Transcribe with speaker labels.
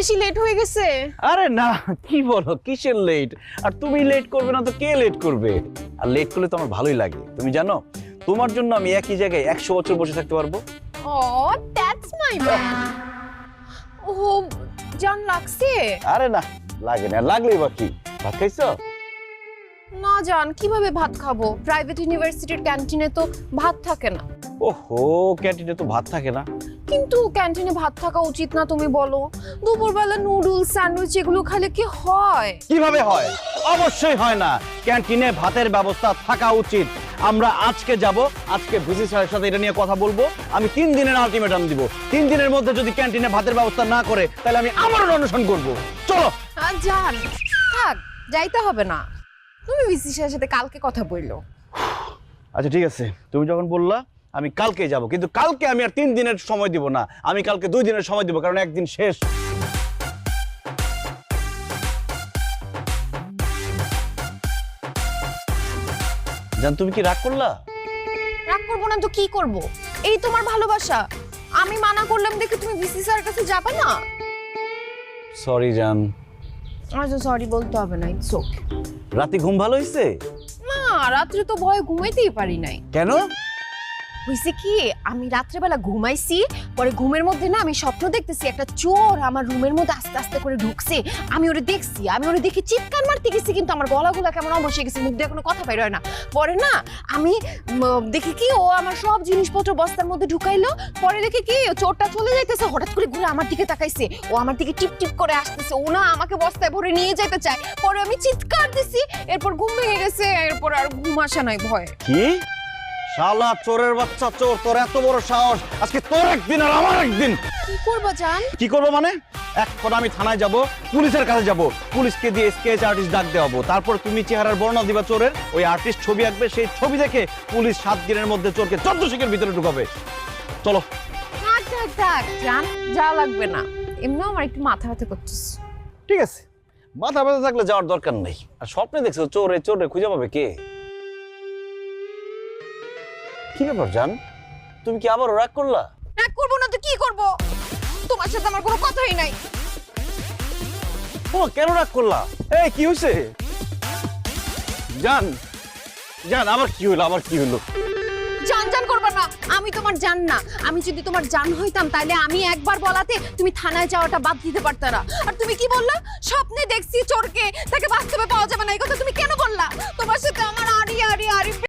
Speaker 1: বেশি লেট হয়ে গেছে?
Speaker 2: আরে না, কি বলো, কিসের লেট? আর তুমি লেট করবে না তো কে লেট করবে? আর লেট করলে তো আমার ভালোই লাগে, তুমি জানো তোমার জন্য আমি একই জায়গায় 100 বছর বসে থাকতে পারবো।
Speaker 1: ও দ্যাটস মাই ম্যান। ও জান লাগছে?
Speaker 2: আরে না, লাগে না, লাগলেই বা কি? ভাত খাইছো?
Speaker 1: না জান, কিভাবে ভাত খাবো? প্রাইভেট ইউনিভার্সিটির ক্যান্টিনে তো ভাত থাকে না।
Speaker 2: ওহো, ক্যান্টিনে তো ভাত থাকে না?
Speaker 1: কিন্তু ক্যান্টিনে ভাত থাকা উচিত না, তুমি বলো? দুপুরবেলা নুডলস স্যান্ডউইচ এগুলো খেলে কি হয়?
Speaker 2: কিভাবে হয়? অবশ্যই হয় না। ক্যান্টিনে ভাতের ব্যবস্থা থাকা উচিত। আমরা আজকে যাব, আজকে ভিসি স্যারের সাথে এটা নিয়ে কথা বলবো। আমি 3 দিনের আলটিমেটাম দিব। 3 দিনের মধ্যে যদি ক্যান্টিনে ভাতের ব্যবস্থা না করে তাহলে আমি আবারও অনশন করব। চলো।
Speaker 1: জান থাক, যাইতে হবে না। তুমি ভিসি স্যারের সাথে কালকে কথা বললো।
Speaker 2: আচ্ছা ঠিক আছে, তুমি যখন বললা আমি কালকে যাব, কিন্তু কালকে আমি আর 3 দিনের সময় দিব না, আমি কালকে 2 দিনের সময় দিব, কারণ একদিন শেষ। জান, তুমি কি রাগ করলা?
Speaker 1: রাগ করবো না তো কি করব? এই তোমার ভালোবাসা। আমি মানা করলাম দেখে তুমি ভিসি স্যারের কাছে যাবে না?
Speaker 2: সরি জান।
Speaker 1: আচ্ছা সরি বলতে হবে না, ইটস ওকে।
Speaker 2: রাতে ঘুম ভালো হইছে?
Speaker 1: না, রাত্রে তো ভয়ে ঘুমাইতেই পারি নাই।
Speaker 2: কেন?
Speaker 1: হইছে কি, আমি রাত্রেবেলা ঘুমাইছি, পরে ঘুমের মধ্যে না আমি স্বপ্ন দেখতেছি একটা চোর আমার রুমের মধ্যে আস্তে আস্তে করে ঢুকছে। আমি ওরে দেখছি, আমি ওরে দেখে চিৎকার মারতে গেছি, কিন্তু আমার গলাগুলা কেমন বসে গেছে, মুখ দিয়ে কোনো কথা বের হয় না। পরে না আমি দেখি কি ও আমার সব জিনিসপত্র বস্তার মধ্যে ঢুকাইলো। পরে দেখি কি চোরটা চলে যাইতেছে, হঠাৎ করে ঘুরে আমার দিকে তাকাইছে, ও আমার দিকে টিপ টিপ করে আসতেছে, ও না আমাকে বস্তায় ভরে নিয়ে যেতে চায়। পরে আমি চিৎকার দিছি, এরপর ঘুম ভেঙে গেছে, এরপর আর ঘুম আসে নাই ভয়ে।
Speaker 2: কি শালা চোরের বাচ্চা চোর, তোর এত বড় সাহস! আজকে তোর একদিন আর আমার একদিন।
Speaker 1: কি করবা জান?
Speaker 2: কি করবো মানে? এখন আমি থানায় যাব, পুলিশের কাছে যাব, পুলিশকে দিয়ে স্কেচ আর্টিস্ট ডাক দেওয়াবো, তারপর তুমি চেহারার বর্ণনা দিবা চোরের, ওই আর্টিস্ট ছবি আঁকবে, সেই ছবি দেখে পুলিশ 7 দিনের মধ্যে চোরকে 14 শিখের ভিতরে ঢুকাবে। চলো।
Speaker 1: থাক থাক থাক জান, যা লাগবে না, এমনিও আমার একটু মাথা ব্যথা করতেছে।
Speaker 2: ঠিক আছে, মাথা ব্যথা থাকলে যাওয়ার দরকার নেই। আর স্বপ্নে দেখছো চোরে চোরে খুঁজে পাবে কে? কি ব্যাপার জান, তুমি কি আবার রাগ করলা?
Speaker 1: রাগ করবো না তো কি করব? তোমার সাথে আমার কোনো কথাই নাই।
Speaker 2: ও কেন রাগ করলা? এই কি হইছে? জান জান, আবার কি হলো? আবার কি হলো?
Speaker 1: জান জান করবা না, আমি তোমার জান না। আমি যদি তোমার জান হইতাম তাহলে আমি একবার বলাতে তুমি থানায় যাওয়াটা বাদ দিতে পারতে না। আর তুমি কি বললা? স্বপ্নে দেখছি চোরকে, তাকে বাস্তবে পাওয়া যাবে না, এই কথা তুমি কেন বললা? তোমার সাথে আমার আরি আরি আরি